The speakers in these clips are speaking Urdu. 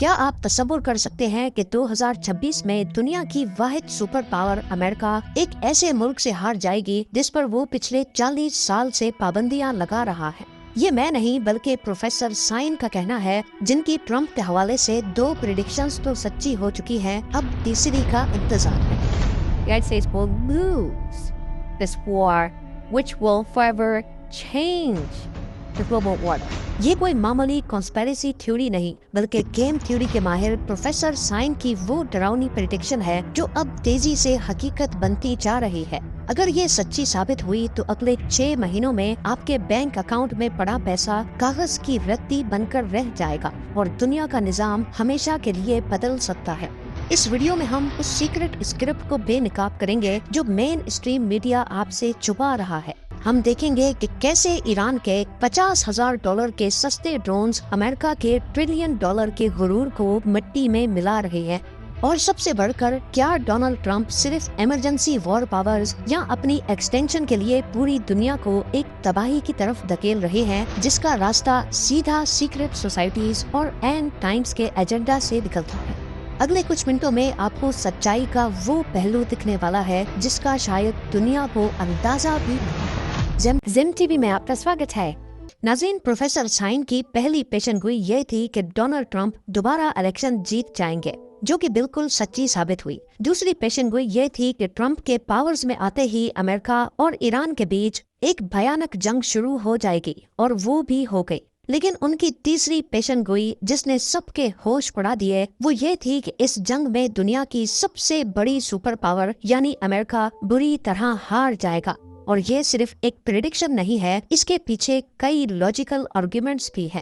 کیا آپ تصور کر سکتے ہیں کہ 2026 میں دنیا کی واحد سپر پاور امریکہ ایک ایسے ملک سے ہار جائے گی جس پر وہ پچھلے 40 سال سے پابندیاں لگا رہا ہے؟ یہ میں نہیں بلکہ پروفیسر سائن کا کہنا ہے، جن کی ٹرمپ کے حوالے سے 2 پریڈکشنز تو سچی ہو چکی ہیں، اب تیسری کا انتظار ہے۔ United States will lose this war, which will forever change the global order. یہ کوئی معمولی کانسپیریسی تھیوری نہیں بلکہ گیم تھیوری کے ماہر پروفیسر سائن کی وہ ڈراؤنی پریڈکشن ہے جو اب تیزی سے حقیقت بنتی جا رہی ہے۔ اگر یہ سچی ثابت ہوئی تو اگلے 6 مہینوں میں آپ کے بینک اکاؤنٹ میں پڑا پیسہ کاغذ کی رتی بن کر رہ جائے گا اور دنیا کا نظام ہمیشہ کے لیے بدل سکتا ہے۔ اس ویڈیو میں ہم اس سیکرٹ اسکرپٹ کو بے نقاب کریں گے جو مین اسٹریم میڈیا آپ سے چھپا رہا ہے۔ ہم دیکھیں گے کہ کیسے ایران کے $50,000 کے سستے ڈرونز امریکہ کے $1 ٹریلین کے غرور کو مٹی میں ملا رہے ہیں، اور سب سے بڑھ کر کیا ڈونلڈ ٹرمپ صرف ایمرجنسی وار پاورز یا اپنی ایکسٹینشن کے لیے پوری دنیا کو ایک تباہی کی طرف دھکیل رہے ہیں جس کا راستہ سیدھا سیکرٹ سوسائٹیز اور اینڈ ٹائمز کے ایجنڈا سے نکلتا ہے۔ اگلے کچھ منٹوں میں آپ کو سچائی کا وہ پہلو دکھنے والا ہے جس کا شاید دنیا کو اندازہ بھی نہیں۔ زم ٹی وی میں آپ کا سواگت ہے۔ ناظرین، پروفیسر سائن کی پہلی پیشن گوئی یہ تھی کہ ڈونلڈ ٹرمپ دوبارہ الیکشن جیت جائیں گے، جو کہ بالکل سچی ثابت ہوئی۔ دوسری پیشن گوئی یہ تھی کہ ٹرمپ کے پاورز میں آتے ہی امریکہ اور ایران کے بیچ ایک بھیانک جنگ شروع ہو جائے گی، اور وہ بھی ہو گئی۔ لیکن ان کی تیسری پیشن گوئی جس نے سب کے ہوش اڑا دیے وہ یہ تھی کہ اس جنگ میں دنیا کی سب سے بڑی سپر پاور یعنی امریکہ بری طرح ہار جائے گا۔ اور یہ صرف ایک پریڈکشن نہیں ہے، اس کے پیچھے کئی لاجیکل آرگیومنٹس بھی ہیں۔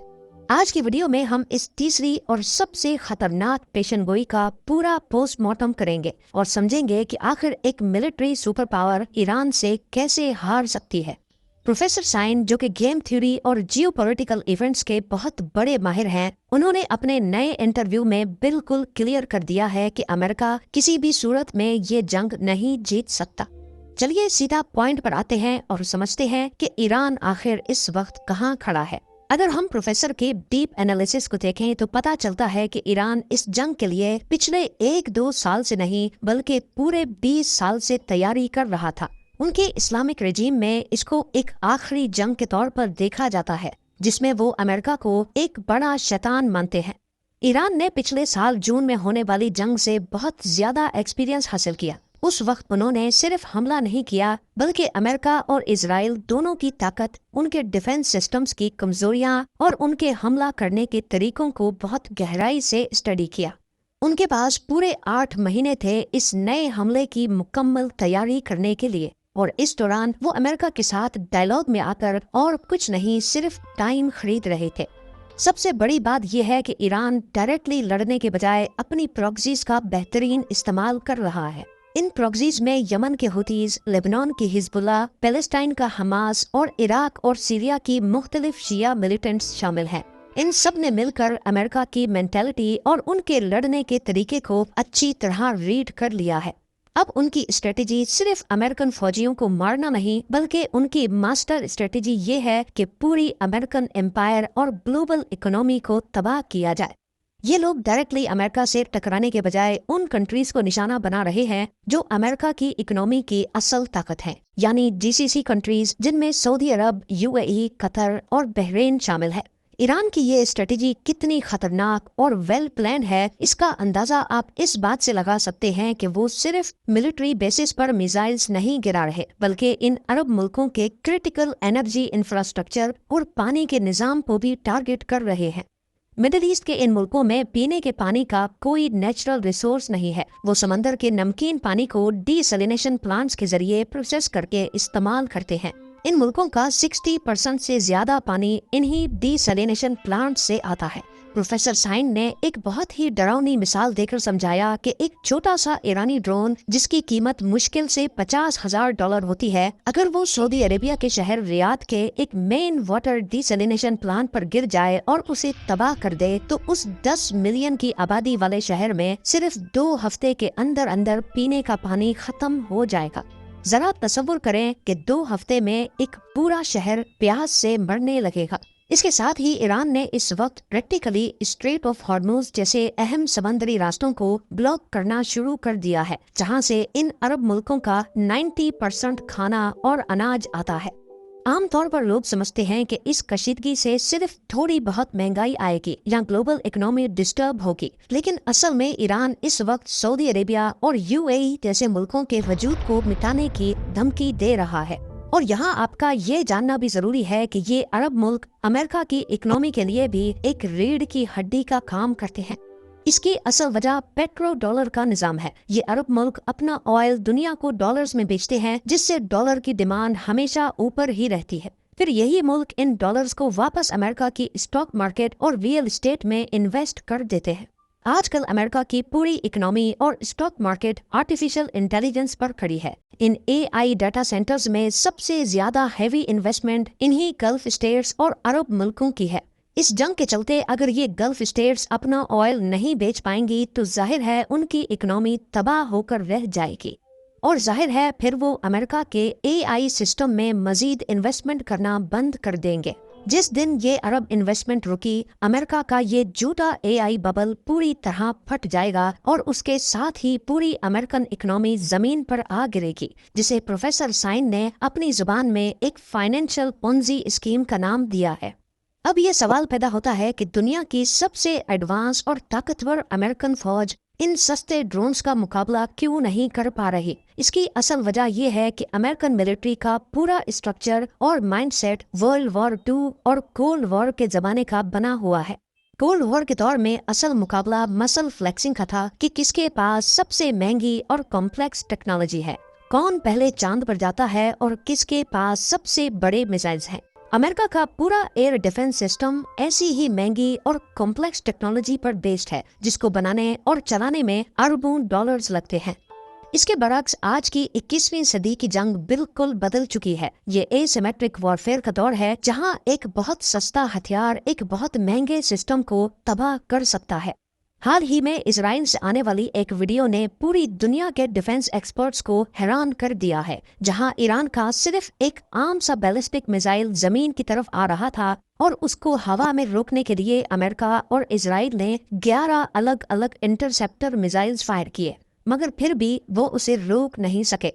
آج کی ویڈیو میں ہم اس تیسری اور سب سے خطرناک پیشن گوئی کا پورا پوسٹ مارٹم کریں گے اور سمجھیں گے کہ آخر ایک ملٹری سپر پاور ایران سے کیسے ہار سکتی ہے۔ پروفیسر سائن، جو کہ گیم تھیوری اور جیو پولیٹیکل ایونٹس کے بہت بڑے ماہر ہیں، انہوں نے اپنے نئے انٹرویو میں بالکل کلیئر کر دیا ہے کہ امریکہ کسی بھی صورت میں یہ جنگ نہیں جیت سکتا۔ چلیے سیدھا پوائنٹ پر آتے ہیں اور سمجھتے ہیں کہ ایران آخر اس وقت کہاں کھڑا ہے۔ اگر ہم پروفیسر کے ڈیپ انالیسس کو دیکھیں تو پتا چلتا ہے کہ ایران اس جنگ کے لیے پچھلے 1-2 سال سے نہیں بلکہ پورے 20 سال سے تیاری کر رہا تھا۔ ان کے اسلامک رجیم میں اس کو ایک آخری جنگ کے طور پر دیکھا جاتا ہے جس میں وہ امریکہ کو ایک بڑا شیطان مانتے ہیں۔ ایران نے پچھلے سال جون میں ہونے والی جنگ سے بہت زیادہ ایکسپیرینس حاصل کیا۔ اس وقت انہوں نے صرف حملہ نہیں کیا بلکہ امریکہ اور اسرائیل دونوں کی طاقت، ان کے ڈیفنس سسٹمز کی کمزوریاں اور ان کے حملہ کرنے کے طریقوں کو بہت گہرائی سے اسٹڈی کیا۔ ان کے پاس پورے 8 مہینے تھے اس نئے حملے کی مکمل تیاری کرنے کے لیے، اور اس دوران وہ امریکہ کے ساتھ ڈائیلاگ میں آ کر اور کچھ نہیں صرف ٹائم خرید رہے تھے۔ سب سے بڑی بات یہ ہے کہ ایران ڈائریکٹلی لڑنے کے بجائے اپنی پراکسیز کا بہترین استعمال کر رہا ہے۔ ان پراکسیز میں یمن کے حوتیز، لیبنان کی حزب اللہ، پیلسٹائن کا حماس اور عراق اور سیریا کی مختلف شیعہ ملیٹنٹس شامل ہیں۔ ان سب نے مل کر امریکہ کی مینٹلٹی اور ان کے لڑنے کے طریقے کو اچھی طرح ریڈ کر لیا ہے۔ اب ان کی اسٹریٹجی صرف امریکن فوجیوں کو مارنا نہیں بلکہ ان کی ماسٹر اسٹریٹجی یہ ہے کہ پوری امریکن امپائر اور گلوبل اکنامی کو تباہ کیا جائے۔ یہ لوگ ڈائریکٹلی امریکہ سے ٹکرانے کے بجائے ان کنٹریز کو نشانہ بنا رہے ہیں جو امریکہ کی اکنامی کی اصل طاقت ہیں، یعنی GCC کنٹریز جن میں سعودی عرب، UAE، قطر اور بحرین شامل ہے۔ ایران کی یہ اسٹریٹجی کتنی خطرناک اور ویل پلانڈ ہے اس کا اندازہ آپ اس بات سے لگا سکتے ہیں کہ وہ صرف ملٹری بیسس پر میزائلز نہیں گرا رہے بلکہ ان عرب ملکوں کے کرٹیکل انرجی انفراسٹرکچر اور پانی کے نظام کو بھی ٹارگٹ کر رہے ہیں۔ مڈل ایسٹ کے ان ملکوں میں پینے کے پانی کا کوئی نیچرل ریسورس نہیں ہے، وہ سمندر کے نمکین پانی کو ڈی سیلینیشن پلانٹس کے ذریعے پروسیس کر کے استعمال کرتے ہیں۔ ان ملکوں کا 60% سے زیادہ پانی انہی ڈی سیلینیشن پلانٹ سے آتا ہے۔ پروفیسر سائن نے ایک بہت ہی ڈراؤنی مثال دے کر سمجھایا کہ ایک چھوٹا سا ایرانی ڈرون جس کی قیمت مشکل سے $50,000 ہوتی ہے، اگر وہ سعودی عربیہ کے شہر ریاض کے ایک مین واٹر ڈی سیلینیشن پلانٹ پر گر جائے اور اسے تباہ کر دے تو اس 10 ملین کی آبادی والے شہر میں صرف 2 ہفتے کے اندر اندر پینے کا پانی ختم ہو جائے گا۔ ذرا تصور کریں کہ 2 ہفتے میں ایک پورا شہر پیاس سے مرنے لگے گا۔ اس کے ساتھ ہی ایران نے اس وقت پریکٹیکلی اسٹریٹ آف ہارموز جیسے اہم سمندری راستوں کو بلاک کرنا شروع کر دیا ہے، جہاں سے ان عرب ملکوں کا 90% کھانا اور اناج آتا ہے۔ عام طور پر لوگ سمجھتے ہیں کہ اس کشیدگی سے صرف تھوڑی بہت مہنگائی آئے گی یا گلوبل اکنامی ڈسٹرب ہوگی، لیکن اصل میں ایران اس وقت سعودی عربیہ اور UAE جیسے ملکوں کے وجود کو مٹانے کی دھمکی دے رہا ہے۔ اور یہاں آپ کا یہ جاننا بھی ضروری ہے کہ یہ عرب ملک امریکہ کی اکنامی کے لیے بھی ایک ریڑھ کی ہڈی کا کام کرتے ہیں۔ اس کی اصل وجہ پیٹرو ڈالر کا نظام ہے۔ یہ عرب ملک اپنا آئل دنیا کو ڈالرز میں بیچتے ہیں، جس سے ڈالر کی ڈیمانڈ ہمیشہ اوپر ہی رہتی ہے۔ پھر یہی ملک ان ڈالرز کو واپس امریکہ کی اسٹاک مارکیٹ اور ریئل اسٹیٹ میں انویسٹ کر دیتے ہیں۔ آج کل امریکہ کی پوری اکنامی اور اسٹاک مارکیٹ آرٹیفیشل انٹیلیجنس پر کھڑی ہے۔ ان AI ڈیٹا سینٹرز میں سب سے زیادہ ہیوی انویسٹمنٹ انہی گلف اسٹیٹس اور عرب ملکوں کی ہے۔ اس جنگ کے چلتے اگر یہ گلف اسٹیٹس اپنا آئل نہیں بیچ پائیں گی تو ظاہر ہے ان کی اکنامی تباہ ہو کر رہ جائے گی، اور ظاہر ہے پھر وہ امریکہ کے AI سسٹم میں مزید انویسٹمنٹ کرنا بند کر دیں گے۔ جس دن یہ عرب انویسٹمنٹ رکی، امریکہ کا یہ جھوٹا AI ببل پوری طرح پھٹ جائے گا اور اس کے ساتھ ہی پوری امریکن اکنامی زمین پر آ گرے گی، جسے پروفیسر سائن نے اپنی زبان میں ایک فائنینشل پونزی اسکیم کا نام دیا ہے۔ اب یہ سوال پیدا ہوتا ہے کہ دنیا کی سب سے ایڈوانس اور طاقتور امریکن فوج ان سستے ڈرونز کا مقابلہ کیوں نہیں کر پا رہی؟ اس کی اصل وجہ یہ ہے کہ امریکن ملٹری کا پورا اسٹرکچر اور مائنڈ سیٹ ورلڈ وار 2 اور کولڈ وار کے زمانے کا بنا ہوا ہے۔ کولڈ وار کے دور میں اصل مقابلہ مسل فلیکسنگ کا تھا کہ کس کے پاس سب سے مہنگی اور کمپلیکس ٹیکنالوجی ہے، کون پہلے چاند پر جاتا ہے اور کس کے پاس سب سے بڑے میزائلز ہیں۔ امریکہ کا پورا ایئر ڈیفنس سسٹم ایسی ہی مہنگی اور کمپلیکس ٹیکنالوجی پر بیسڈ ہے، جس کو بنانے اور چلانے میں اربوں ڈالرز لگتے ہیں۔ اس کے برعکس آج کی 21ویں صدی کی جنگ بالکل بدل چکی ہے۔ یہ اے سیمیٹرک وارفیئر کا دور ہے، جہاں ایک بہت سستا ہتھیار ایک بہت مہنگے سسٹم کو تباہ کر سکتا ہے۔ حال ہی میں اسرائیل سے آنے والی ایک ویڈیو نے پوری دنیا کے ڈیفنس ایکسپرٹس کو حیران کر دیا ہے، جہاں ایران کا صرف ایک عام سا بیلسٹک میزائل زمین کی طرف آ رہا تھا اور اس کو ہوا میں روکنے کے لیے امریکہ اور اسرائیل نے 11 الگ الگ انٹرسیپٹر میزائلز فائر کیے، مگر پھر بھی وہ اسے روک نہیں سکے۔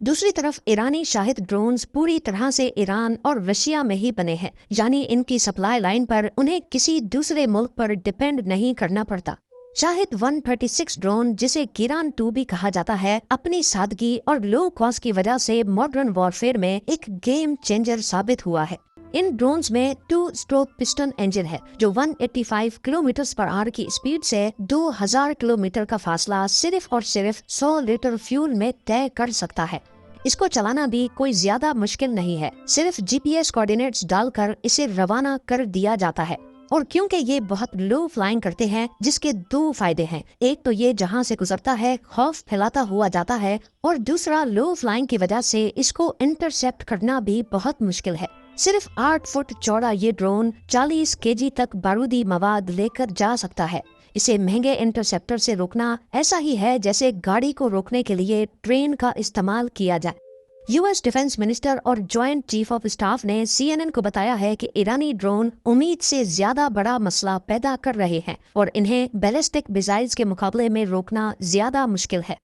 دوسری طرف ایرانی شاہد ڈرونز پوری طرح سے ایران اور رشیا میں ہی بنے ہیں، یعنی ان کی سپلائی لائن پر انہیں کسی دوسرے ملک پر ڈیپینڈ نہیں کرنا پڑتا۔ شاہد 136 ڈرون، جسے گیران 2 بھی کہا جاتا ہے، اپنی سادگی اور لو کاسٹ کی وجہ سے ماڈرن وارفیئر میں ایک گیم چینجر ثابت ہوا ہے۔ ان ڈرونز میں 2 اسٹروک پسٹن انجن ہے، جو 185 کلومیٹر پر آور کی اسپیڈ سے 2000 کلومیٹر کا فاصلہ صرف اور صرف 100 لیٹر فیول میں طے کر سکتا ہے۔ اس کو چلانا بھی کوئی زیادہ مشکل نہیں ہے، صرف GPS کوآرڈینیٹس ڈال کر اسے روانہ کر دیا جاتا ہے۔ اور کیونکہ یہ بہت لو فلائنگ کرتے ہیں، جس کے 2 فائدے ہیں، ایک تو یہ جہاں سے گزرتا ہے خوف پھیلاتا ہوا جاتا ہے، اور دوسرا لو فلائنگ کی وجہ سے اس کو انٹرسیپٹ کرنا بھی بہت مشکل ہے۔ صرف 8 فٹ چوڑا یہ ڈرون 40 kg تک بارودی مواد لے کر جا سکتا ہے۔ اسے مہنگے انٹرسیپٹر سے روکنا ایسا ہی ہے جیسے گاڑی کو روکنے کے لیے ٹرین کا استعمال کیا جائے۔ US ڈیفنس منسٹر اور جوائنٹ چیف آف اسٹاف نے CNN کو بتایا ہے کہ ایرانی ڈرون امید سے زیادہ بڑا مسئلہ پیدا کر رہے ہیں اور انہیں بیلسٹک میزائلز کے مقابلے میں روکنا زیادہ مشکل ہے۔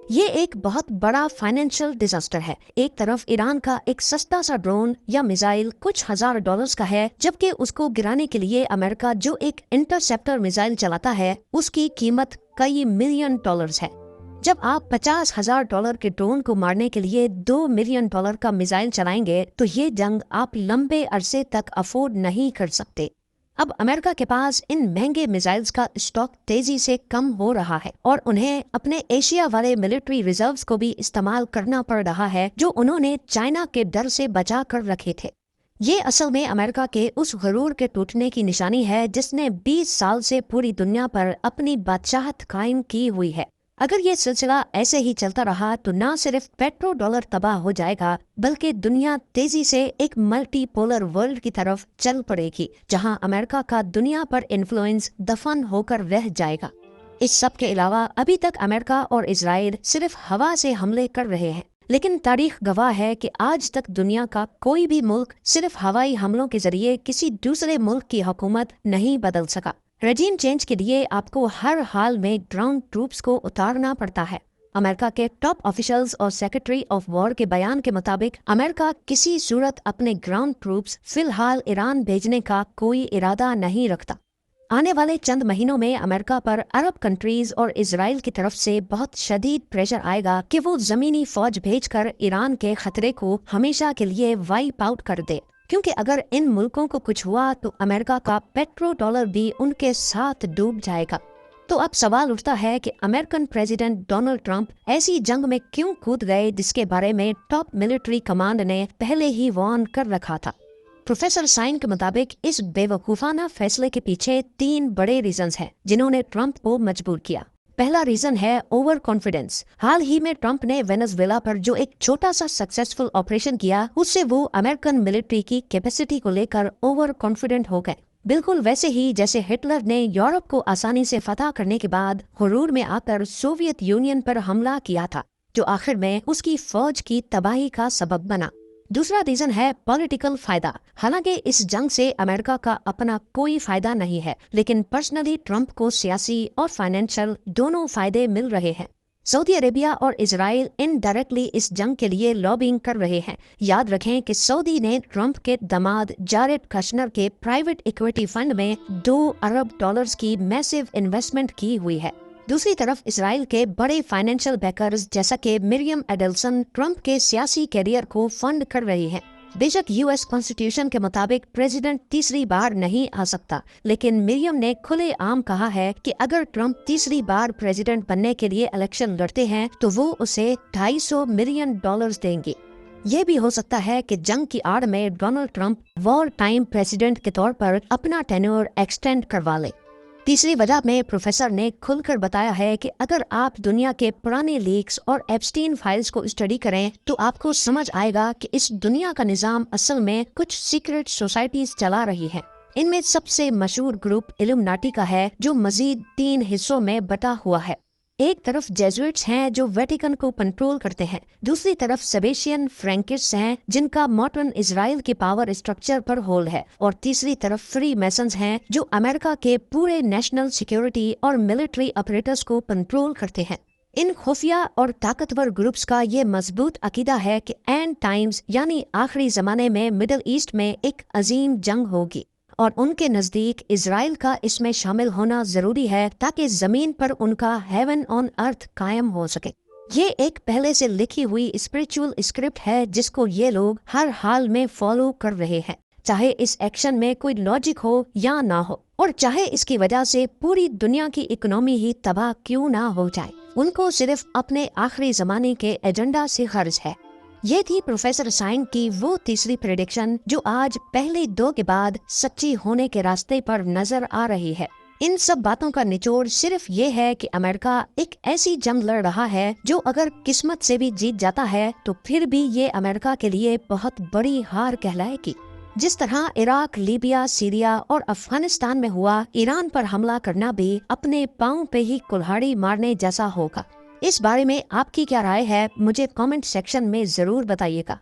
یہ ایک بہت بڑا فائنینشل ڈیزاسٹر ہے۔ ایک طرف ایران کا ایک سستا سا ڈرون یا میزائل کچھ $1000 کا ہے، جبکہ اس کو گرانے کے لیے امریکہ جو ایک انٹرسیپٹر میزائل چلاتا ہے، اس کی قیمت کئی ملین ڈالرز ہے۔ جب آپ $50,000 کے ڈرون کو مارنے کے لیے $2 ملین کا میزائل چلائیں گے تو یہ جنگ آپ لمبے عرصے تک افورڈ نہیں کر سکتے۔ اب امریکہ کے پاس ان مہنگے میزائلز کا اسٹاک تیزی سے کم ہو رہا ہے اور انہیں اپنے ایشیا والے ملٹری ریزروز کو بھی استعمال کرنا پڑ رہا ہے، جو انہوں نے چائنا کے ڈر سے بچا کر رکھے تھے۔ یہ اصل میں امریکہ کے اس غرور کے ٹوٹنے کی نشانی ہے جس نے 20 سال سے پوری دنیا پر اپنی بادشاہت قائم کی ہوئی ہے۔ اگر یہ سلسلہ ایسے ہی چلتا رہا تو نہ صرف پیٹرو ڈالر تباہ ہو جائے گا، بلکہ دنیا تیزی سے ایک ملٹی پولر ورلڈ کی طرف چل پڑے گی، جہاں امریکہ کا دنیا پر انفلوئنس دفن ہو کر رہ جائے گا۔ اس سب کے علاوہ ابھی تک امریکہ اور اسرائیل صرف ہوا سے حملے کر رہے ہیں۔ لیکن تاریخ گواہ ہے کہ آج تک دنیا کا کوئی بھی ملک صرف ہوائی حملوں کے ذریعے کسی دوسرے ملک کی حکومت نہیں بدل سکا۔ رجیم چینج کے لیے آپ کو ہر حال میں گراؤنڈ ٹروپس کو اتارنا پڑتا ہے۔ امریکہ کے ٹاپ آفیشلز اور سیکرٹری آف وار کے بیان کے مطابق امریکہ کسی صورت اپنے گراؤنڈ ٹروپس فی الحال ایران بھیجنے کا کوئی ارادہ نہیں رکھتا۔ آنے والے چند مہینوں میں امریکہ پر عرب کنٹریز اور اسرائیل کی طرف سے بہت شدید پریشر آئے گا کہ وہ زمینی فوج بھیج کر ایران کے خطرے کو ہمیشہ کے لیے وائپ آؤٹ کر دے، کیونکہ اگر ان ملکوں کو کچھ ہوا تو امریکہ کا پیٹرو ڈالر بھی ان کے ساتھ ڈوب جائے گا۔ تو اب سوال اٹھتا ہے کہ امریکن پریزیڈنٹ ڈونلڈ ٹرمپ ایسی جنگ میں کیوں کود گئے جس کے بارے میں ٹاپ ملٹری کمانڈ نے پہلے ہی وارن کر رکھا تھا۔ پروفیسر سائن کے مطابق اس بے وقوفانہ فیصلے کے پیچھے 3 بڑے ریزنز ہیں جنہوں نے ٹرمپ کو مجبور کیا۔ پہلا ریزن ہے اوور کانفیڈنس۔ حال ہی میں ٹرمپ نے وینزویلا پر جو ایک چھوٹا سا سکسیسفل آپریشن کیا، اس سے وہ امریکن ملٹری کی کیپیسٹی کو لے کر اوور کانفیڈنٹ ہو گئے، بالکل ویسے ہی جیسے ہٹلر نے یورپ کو آسانی سے فتح کرنے کے بعد غرور میں آ کر سوویت یونین پر حملہ کیا تھا، جو آخر میں اس کی فوج کی تباہی کا سبب بنا۔ دوسرا ریزن ہے پولیٹیکل فائدہ۔ حالانکہ اس جنگ سے امریکہ کا اپنا کوئی فائدہ نہیں ہے، لیکن پرسنلی ٹرمپ کو سیاسی اور فائنینشل دونوں فائدے مل رہے ہیں۔ سعودی عربیہ اور اسرائیل انڈائریکٹلی اس جنگ کے لیے لابنگ کر رہے ہیں۔ یاد رکھیں کہ سعودی نے ٹرمپ کے داماد جاریڈ کشنر کے پرائیویٹ ایکویٹی فنڈ میں $2 ارب کی میسو انویسٹمنٹ کی ہوئی ہے۔ دوسری طرف اسرائیل کے بڑے فائنینشل بیکرز جیسا کہ مریم ایڈلسن ٹرمپ کے سیاسی کیریئر کو فنڈ کر رہی ہیں۔ بے شک یو ایس کانسٹیٹیوشن کے مطابق پریزیڈنٹ تیسری بار نہیں آ سکتا، لیکن مریم نے کھلے عام کہا ہے کہ اگر ٹرمپ تیسری بار پریزیڈنٹ بننے کے لیے الیکشن لڑتے ہیں تو وہ اسے $250 ملین دیں گے۔ یہ بھی ہو سکتا ہے کہ جنگ کی آڑ میں Donald Trump war time president کے طور پر اپنا ٹینور ایکسٹینڈ کروا لے۔ تیسری وجہ میں پروفیسر نے کھل کر بتایا ہے کہ اگر آپ دنیا کے پرانے لیکس اور ایپسٹین فائلز کو اسٹڈی کریں تو آپ کو سمجھ آئے گا کہ اس دنیا کا نظام اصل میں کچھ سیکرٹ سوسائٹیز چلا رہی ہے۔ ان میں سب سے مشہور گروپ الومناٹی کا ہے، جو مزید 3 حصوں میں بٹا ہوا ہے۔ ایک طرف جیزوئٹس ہیں جو ویٹیکن کو کنٹرول کرتے ہیں، دوسری طرف سیبیشین فرینکسٹ ہیں جن کا ماڈرن اسرائیل کے پاور اسٹرکچر پر ہول ہے، اور تیسری طرف فری میسنز ہیں جو امریکہ کے پورے نیشنل سیکیورٹی اور ملٹری آپریٹرز کو کنٹرول کرتے ہیں۔ ان خفیہ اور طاقتور گروپس کا یہ مضبوط عقیدہ ہے کہ اینڈ ٹائمز یعنی آخری زمانے میں مڈل ایسٹ میں ایک عظیم جنگ ہوگی، اور ان کے نزدیک اسرائیل کا اس میں شامل ہونا ضروری ہے تاکہ زمین پر ان کا ہیون آن ارتھ قائم ہو سکے۔ یہ ایک پہلے سے لکھی ہوئی اسپرچول اسکرپٹ ہے جس کو یہ لوگ ہر حال میں فالو کر رہے ہیں، چاہے اس ایکشن میں کوئی لاجک ہو یا نہ ہو، اور چاہے اس کی وجہ سے پوری دنیا کی اکنامی ہی تباہ کیوں نہ ہو جائے۔ ان کو صرف اپنے آخری زمانے کے ایجنڈا سے غرض ہے۔ یہ تھی پروفیسر سائن کی وہ تیسری پریڈکشن جو آج پہلے 2 کے بعد سچی ہونے کے راستے پر نظر آ رہی ہے۔ ان سب باتوں کا نچوڑ صرف یہ ہے کہ امریکہ ایک ایسی جنگ لڑ رہا ہے جو اگر قسمت سے بھی جیت جاتا ہے تو پھر بھی یہ امریکہ کے لیے بہت بڑی ہار کہلائے گی۔ جس طرح عراق، لیبیا، سیریا اور افغانستان میں ہوا، ایران پر حملہ کرنا بھی اپنے پاؤں پہ ہی کلہاڑی مارنے جیسا ہوگا۔ اس بارے میں آپ کی کیا رائے ہے؟ مجھے کامنٹ سیکشن میں ضرور بتائیے گا۔